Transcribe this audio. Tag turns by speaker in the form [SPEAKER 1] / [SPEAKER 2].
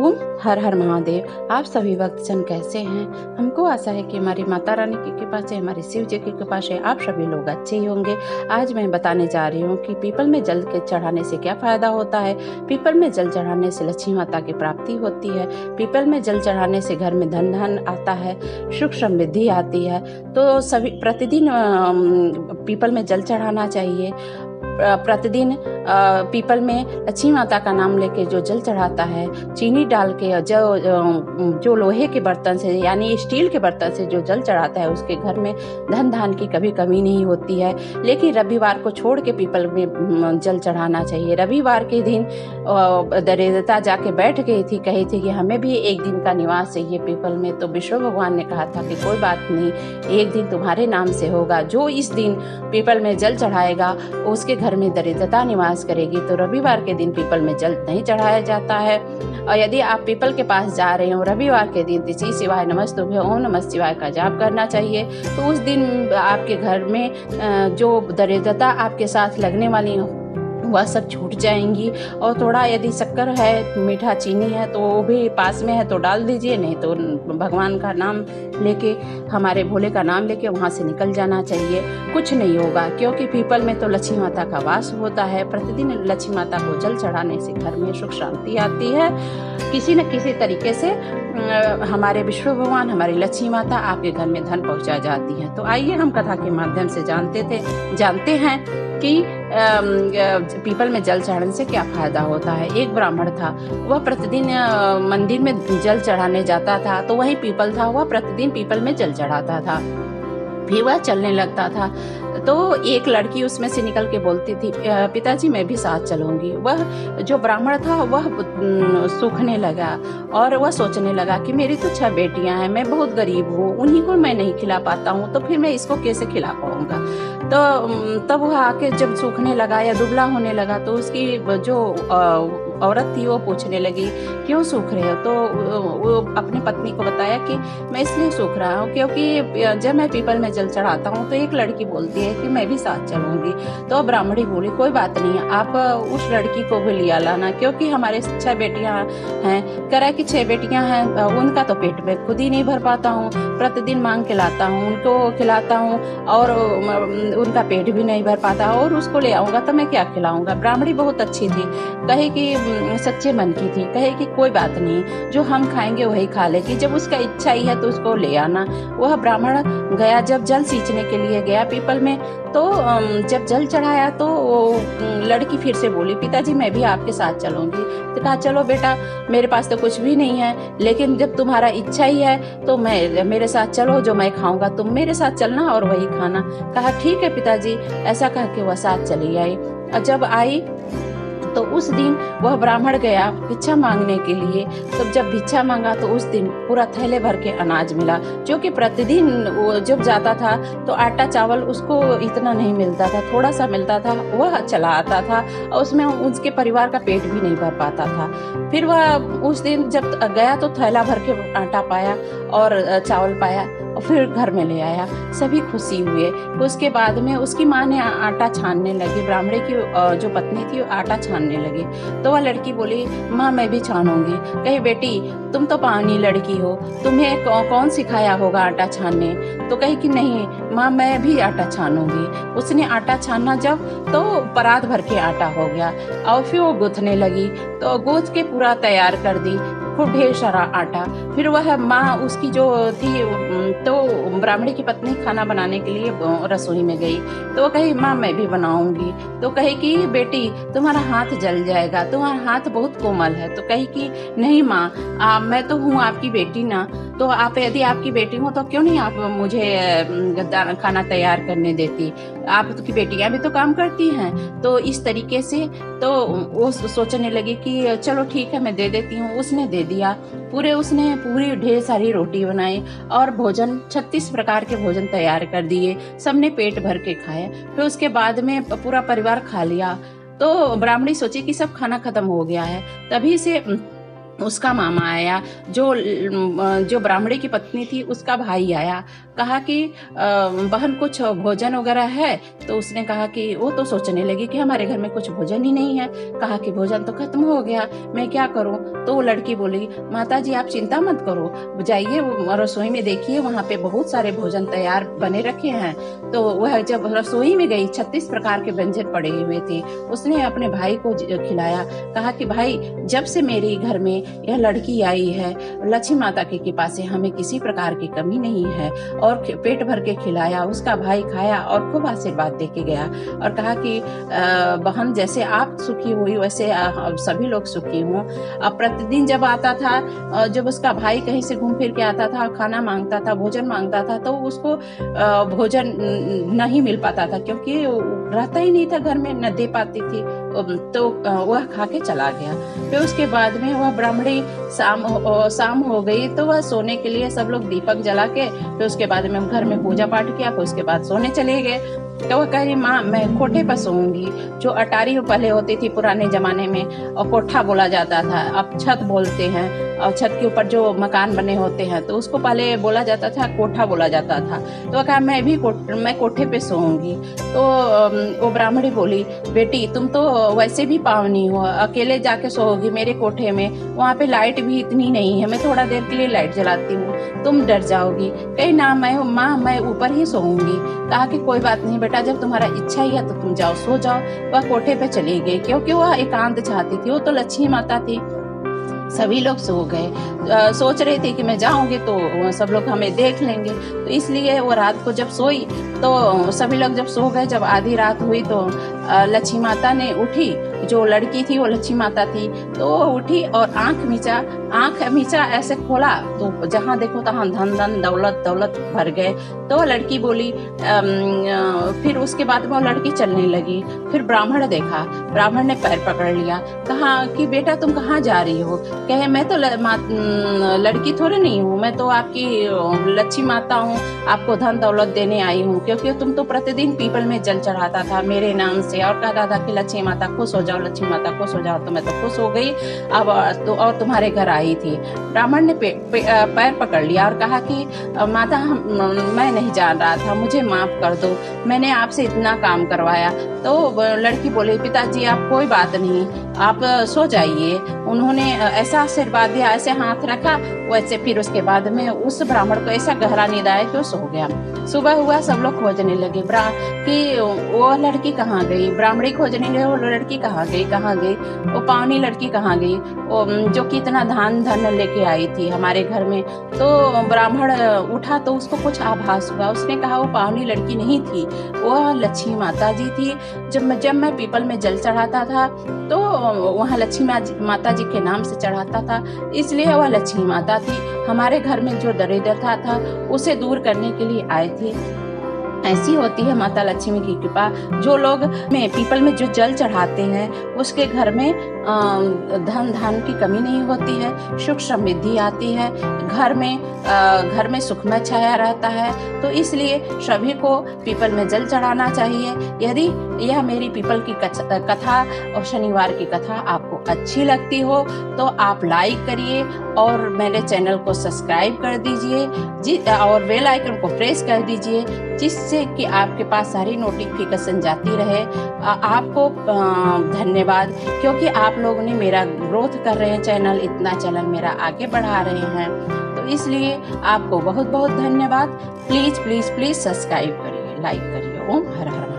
[SPEAKER 1] ओम हर हर महादेव। आप सभी भक्तजन कैसे हैं? हमको आशा है कि हमारी माता रानी की कृपा से, हमारे शिव जी की कृपा से आप सभी लोग अच्छे ही होंगे। आज मैं बताने जा रही हूँ कि पीपल में जल के चढ़ाने से क्या फायदा होता है। पीपल में जल चढ़ाने से लक्ष्मी माता की प्राप्ति होती है। पीपल में जल चढ़ाने से घर में धन आता है, सुख समृद्धि आती है। तो सभी प्रतिदिन पीपल में जल चढ़ाना चाहिए। प्रतिदिन पीपल में लक्ष्मी माता का नाम लेके जो जल चढ़ाता है, चीनी डाल के जो लोहे के बर्तन से यानी स्टील के बर्तन से जो जल चढ़ाता है, उसके घर में धन धान की कभी कमी नहीं होती है। लेकिन रविवार को छोड़ के पीपल में जल चढ़ाना चाहिए। रविवार के दिन दरिद्रता जाके बैठ गई थी, कही थी कि हमें भी एक दिन का निवास चाहिए पीपल में। तो विष्णु भगवान ने कहा था कि कोई बात नहीं, एक दिन तुम्हारे नाम से होगा। जो इस दिन पीपल में जल चढ़ाएगा उसके घर में दरिद्रता निवास करेगी। तो रविवार के दिन पीपल में जल नहीं चढ़ाया जाता है। और यदि आप पीपल के पास जा रहे हो रविवार के दिन, तो श्री शिवाय नमस्तुभ्य ओम नमः शिवाय का जाप करना चाहिए। तो उस दिन आपके घर में जो दरिद्रता आपके साथ लगने वाली वह सब छूट जाएंगी। और थोड़ा यदि शक्कर है, मीठा चीनी है तो वो भी पास में है तो डाल दीजिए, नहीं तो भगवान का नाम लेके, हमारे भोले का नाम लेके वहाँ से निकल जाना चाहिए। कुछ नहीं होगा, क्योंकि पीपल में तो लक्ष्मी माता का वास होता है। प्रतिदिन लक्ष्मी माता को जल चढ़ाने से घर में सुख शांति आती है। किसी न किसी तरीके से हमारे विष्णु भगवान, हमारी लक्ष्मी माता आपके घर में धन पहुँचा जाती है। तो आइए हम कथा के माध्यम से जानते हैं कि पीपल में जल चढ़ाने से क्या फायदा होता है। एक ब्राह्मण था, वह प्रतिदिन मंदिर में जल चढ़ाने जाता था। तो वही पीपल था, वह प्रतिदिन पीपल में जल चढ़ाता था। फिर वह चलने लगता था तो एक लड़की उसमें से निकल के बोलती थी, पिताजी मैं भी साथ चलूंगी। वह जो ब्राह्मण था वह सूखने लगा और वह सोचने लगा कि मेरी तो 6 बेटियां हैं, मैं बहुत गरीब हूँ, उन्हीं को मैं नहीं खिला पाता हूँ, तो फिर मैं इसको कैसे खिला पाऊंगा। तो तब वह आके जब सूखने लगा या दुबला होने लगा, तो उसकी जो औरत थी वो पूछने लगी क्यों सूख रहे हो। तो वो अपनी पत्नी को बताया कि मैं इसलिए सूख रहा हूँ क्योंकि जब मैं पीपल में जल चढ़ाता हूँ तो एक लड़की बोलती है कि मैं भी साथ चलूंगी। तो ब्राह्मणी बोली कोई बात नहीं, आप उस लड़की को भी लिया लाना, क्योंकि हमारे 6 बेटियां हैं। कह रहा है कि 6 बेटियां हैं, उनका तो पेट में खुद ही नहीं भर पाता हूँ, प्रतिदिन मांग के लाता हूँ, उनको खिलाता हूँ और उनका पेट भी नहीं भर पाता, और उसको ले आऊंगा तो मैं क्या खिलाऊंगा। ब्राह्मणी बहुत अच्छी थी, कहे कि सच्चे मन की थी, कहे कि कोई बात नहीं, जो हम खाएंगे वही खा लेगी, जब उसका इच्छा ही है तो उसको ले आना। वह ब्राह्मण गया, जब जल सींचने के लिए गया पीपल में, तो जब जल चढ़ाया तो लड़की फिर से बोली पिताजी मैं भी आपके साथ चलूंगी। तो कहा चलो बेटा, मेरे पास तो कुछ भी नहीं है, लेकिन जब तुम्हारा इच्छा ही है तो मेरे साथ चलो, जो मैं खाऊंगा तुम मेरे साथ चलना और वही खाना। कहा ठीक है पिताजी। ऐसा कह के वह साथ चली आई। और जब आई तो उस दिन वह ब्राह्मण गया भिक्षा मांगने के लिए। तो जब भिक्षा मांगा तो उस दिन पूरा थैले भर के अनाज मिला, जो कि प्रतिदिन वो जब जाता था तो आटा चावल उसको इतना नहीं मिलता था, थोड़ा सा मिलता था, वह चला आता था और उसमें उसके परिवार का पेट भी नहीं भर पाता था। फिर वह उस दिन जब गया तो थैला भर के आटा पाया और चावल पाया और फिर घर में ले आया। सभी खुशी हुए। उसके बाद में उसकी माँ ने आटा छानने लगी, ब्राह्मणी की जो पत्नी थी आटा छानने लगी। तो वह लड़की बोली माँ मैं भी छानूंगी। कही बेटी तुम तो पानी लड़की हो, तुम्हें कौन सिखाया होगा आटा छानने। तो कही कि नहीं माँ मैं भी आटा छानूंगी। उसने आटा छानना जब तो परात भर के आटा हो गया और फिर वो गूंथने लगी, तो गूंथ के पूरा तैयार कर दी, खूब ढेर सारा आटा। फिर वह माँ उसकी जो थी, तो ब्राह्मणी की पत्नी खाना बनाने के लिए रसोई में गई। तो वो कही माँ मैं भी बनाऊंगी। तो कही कि बेटी तुम्हारा हाथ जल जाएगा, तुम्हारा हाथ बहुत कोमल है। तो कही कि नहीं माँ, मैं तो हूँ आपकी बेटी ना, तो आप यदि आपकी बेटी हो तो क्यों नहीं आप मुझे खाना तैयार करने देती, आपकी बेटियां भी तो काम करती हैं। तो इस तरीके से तो वो सोचने लगी कि चलो ठीक है मैं दे देती हूँ। उसने दे दिया। उसने पूरी ढेर सारी रोटी बनाई और भोजन 36 प्रकार के भोजन तैयार कर दिए। सबने पेट भर के खाए। फिर उसके बाद में पूरा परिवार खा लिया। तो ब्राह्मणी सोची कि सब खाना खत्म हो गया है। तभी से उसका मामा आया, जो ब्राह्मणी की पत्नी थी उसका भाई आया, कहा कि बहन कुछ भोजन वगैरह है। तो उसने कहा कि वो तो सोचने लगी कि हमारे घर में कुछ भोजन ही नहीं है। कहा कि भोजन तो खत्म हो गया, मैं क्या करूं। तो वो लड़की बोली, माता जी आप चिंता मत करो, जाइए रसोई में देखिए, वहाँ पे बहुत सारे भोजन तैयार बने रखे हैं। तो वह जब रसोई में गई 36 प्रकार के व्यंजन पड़े हुए थे। उसने अपने भाई को खिलाया। कहा कि भाई जब से मेरे घर में यह लड़की आई है, लक्ष्मी माता की कृपा से हमें किसी प्रकार की कमी नहीं है। और पेट भर के खिलाया। उसका भाई खाया और खूब आशीर्वाद दे के गया और कहा कि बहन जैसे आप सुखी हुई वैसे सभी लोग सुखी हों। अब प्रतिदिन जब आता था, जब उसका भाई कहीं से घूम फिर के आता था, खाना मांगता था, भोजन मांगता था, तो उसको भोजन नहीं मिल पाता था, क्योंकि रहता ही नहीं था घर में, न दे पाती थी। तो वह खा के चला गया। फिर उसके बाद में वह ब्राह्मणी शाम हो गई तो वह सोने के लिए सब लोग दीपक जला के, फिर उसके बाद में घर में पूजा पाठ किया, फिर उसके बाद सोने चले गए। तो वह कह रही, माँ मैं कोठे पर सोऊंगी। जो अटारी पहले होती थी पुराने जमाने में, और कोठा बोला जाता था, अब छत बोलते हैं। और छत के ऊपर जो मकान बने होते हैं तो उसको पहले बोला जाता था, कोठा बोला जाता था। तो वह कहा मैं कोठे पे सोऊंगी। तो वो ब्राह्मणी बोली, बेटी तुम तो वैसे भी पावनी हो, अकेले जाके सोओगी मेरे कोठे में, वहाँ पे लाइट भी इतनी नहीं है, मैं थोड़ा देर के लिए लाइट जलाती हूँ, तुम डर जाओगी। कहीं ना मैं ऊपर ही सोऊंगी। कहा कि कोई बात नहीं बेटा, जब तुम्हारा इच्छा ही है तो तुम जाओ, सो जाओ। वह कोठे पे चली गई, क्योंकि वह एकांत चाहती थी। वो तो लक्ष्मी माता थी। सभी लोग सो गए। सोच रहे थे कि मैं जाऊंगी तो सब लोग हमें देख लेंगे, तो इसलिए वो रात को जब सोई तो सभी लोग जब सो गए, जब आधी रात हुई तो लक्ष्मी माता ने उठी। जो लड़की थी वो लक्ष्मी माता थी। तो वो उठी और आंख मीचा ऐसे खोला तो जहां देखो तहां धन धन दौलत दौलत भर गए। तो वो लड़की बोली, फिर उसके बाद वो लड़की चलने लगी। फिर ब्राह्मण देखा, ब्राह्मण ने पैर पकड़ लिया, कहा कि बेटा तुम कहाँ जा रही हो। कहे मैं तो लड़की थोड़ी नहीं हूँ, मैं तो आपकी लक्ष्मी माता हूँ, आपको धन दौलत देने आई हूँ, क्योंकि तुम तो प्रतिदिन पीपल में जल चढ़ाता था मेरे नाम से और कहता था कि लक्ष्मी माता खुश हो जाओ, लक्ष्मी माता खुश हो जाओ। तो मैं तो खुश हो गई अब तो, और तुम्हारे घर आई थी। ब्राह्मण ने पैर पकड़ लिया और कहा कि माता मैं नहीं जान रहा था, मुझे माफ कर दो, मैंने आपसे इतना काम करवाया। तो लड़की बोली, पिताजी आप कोई बात नहीं, आप सो जाइए। उन्होंने ऐसा आशीर्वाद दिया, ऐसे हाथ रखा, वैसे फिर उसके बाद में उस ब्राह्मण को ऐसा गहरा नींद आया कि वो सो गया। सुबह हुआ, सब लोग खोजने लगे कि वो लड़की कहाँ गई। ब्राह्मणी खोजने लगे, वो लड़की कहाँ गई, वो पावनी लड़की कहाँ गई, जो कि इतना धन लेके आई थी हमारे घर में। तो ब्राह्मण उठा तो उसको कुछ आभास हुआ। उसने कहा वो पावनी लड़की नहीं थी, वो लक्ष्मी माता जी थी। जब मैं पीपल में जल चढ़ाता था तो वहाँ लक्ष्मी माता जी के नाम से चढ़ाता था, इसलिए वह लक्ष्मी माता थी। हमारे घर में जो दरिद्रता था उसे दूर करने के लिए आई थी। ऐसी होती है माता लक्ष्मी की कृपा। जो लोग में पीपल में जो जल चढ़ाते हैं उसके घर में धन धान की कमी नहीं होती है, सुख समृद्धि आती है, घर में सुखमय छाया रहता है। तो इसलिए सभी को पीपल में जल चढ़ाना चाहिए। यदि यह मेरी पीपल की कथा और शनिवार की कथा आपको अच्छी लगती हो तो आप लाइक करिए और मेरे चैनल को सब्सक्राइब कर दीजिए और बेल आइकन को प्रेस कर दीजिए, जिससे कि आपके पास सारी नोटिफिकेशन जाती रहे। आपको धन्यवाद, क्योंकि आप लोगों ने मेरा ग्रोथ कर रहे हैं, चैनल मेरा आगे बढ़ा रहे हैं, तो इसलिए आपको बहुत बहुत धन्यवाद। प्लीज प्लीज प्लीज सब्सक्राइब करिए, लाइक करिए। ओम हर हर